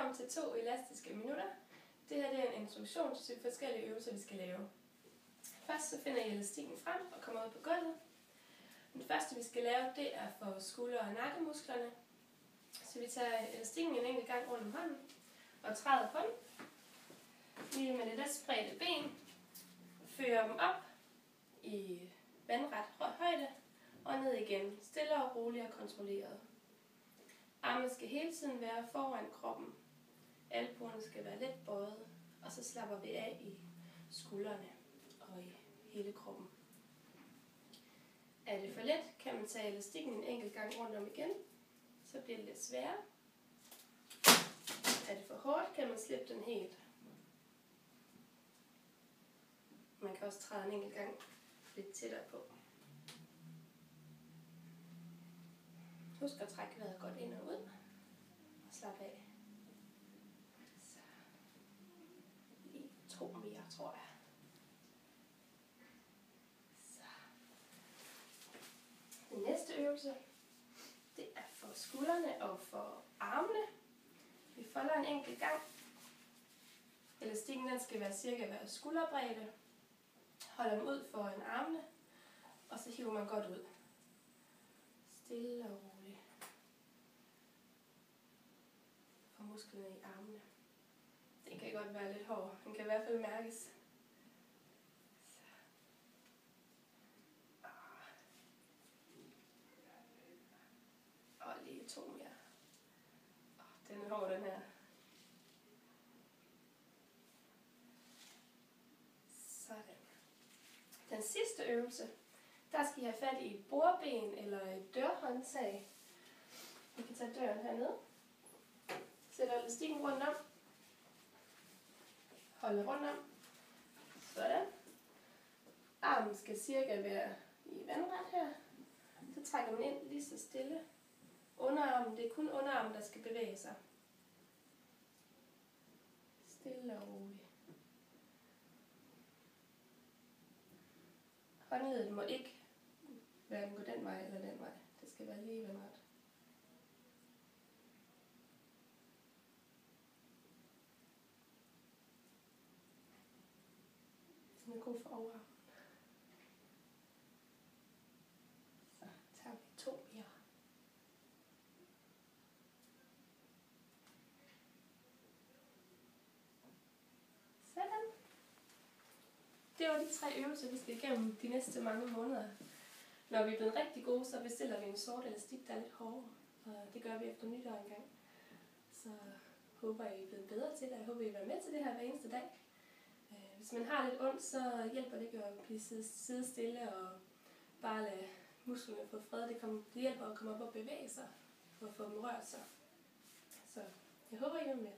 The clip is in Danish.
Velkommen til 2 elastiske minutter. Det her er en introduktion til forskellige øvelser, vi skal lave. Først så finder I elastikken frem og kommer ud på gulvet. Den første vi skal lave, det er for skulder- og nakkemusklerne. Så vi tager elastikken en enkelt gang rundt om hånden og træder på den. Lige med det lidt spredte ben. Fører dem op i vandret højde og ned igen. Stille og roligt og kontrolleret. Armene skal hele tiden være foran kroppen. Albuerne skal være lidt bøjet, og så slapper vi af i skuldrene og i hele kroppen. Er det for let, kan man tage elastikken en enkelt gang rundt om igen. Så bliver det lidt sværere. Er det for hårdt, kan man slippe den helt. Man kan også træde en enkelt gang lidt tættere på. Husk at trække vejret godt ind og ud. Og slap af. Så. Lige 2 mere, tror jeg. Så. Den næste øvelse, det er for skuldrene og for armene. Vi folder en enkelt gang. Elastikken den skal være cirka skulderbredde. Holder den ud foran armene, og så hiver man godt ud. Stille og roligt. For musklerne i armene. Den kan godt være lidt hård. Den kan i hvert fald mærkes. Og lige 2 mere. Den er hård, den her. Sådan. Den sidste øvelse, der skal I have fat i et bordben eller et dørhåndtag. Vi kan tage døren hernede. Sætter elastikken rundt om. Holder rundt om. Sådan. Armen skal cirka være i vandret her. Så trækker man ind lige så stille. Underarmen, det er kun underarmen, der skal bevæge sig. Stille og roligt. Håndledet må ikke hverken gå den vej eller den vej. Det skal være lige vandret. Den er god for overarmen. Så tager vi 2 mere. Sådan. Det var de 3 øvelser, vi skal igennem de næste mange måneder. Når vi er blevet rigtig gode, så bestiller vi en sort elastik, der er lidt hårdere. Og det gør vi efter nytår engang. Så håber I er blevet bedre til det. Jeg håber I vil være med til det her hver eneste dag. Hvis man har lidt ondt, så hjælper det ikke at blive sidde stille og bare lade musklerne få fred. Det hjælper at komme op og bevæge sig og få dem rørt sig. Så jeg håber I er med.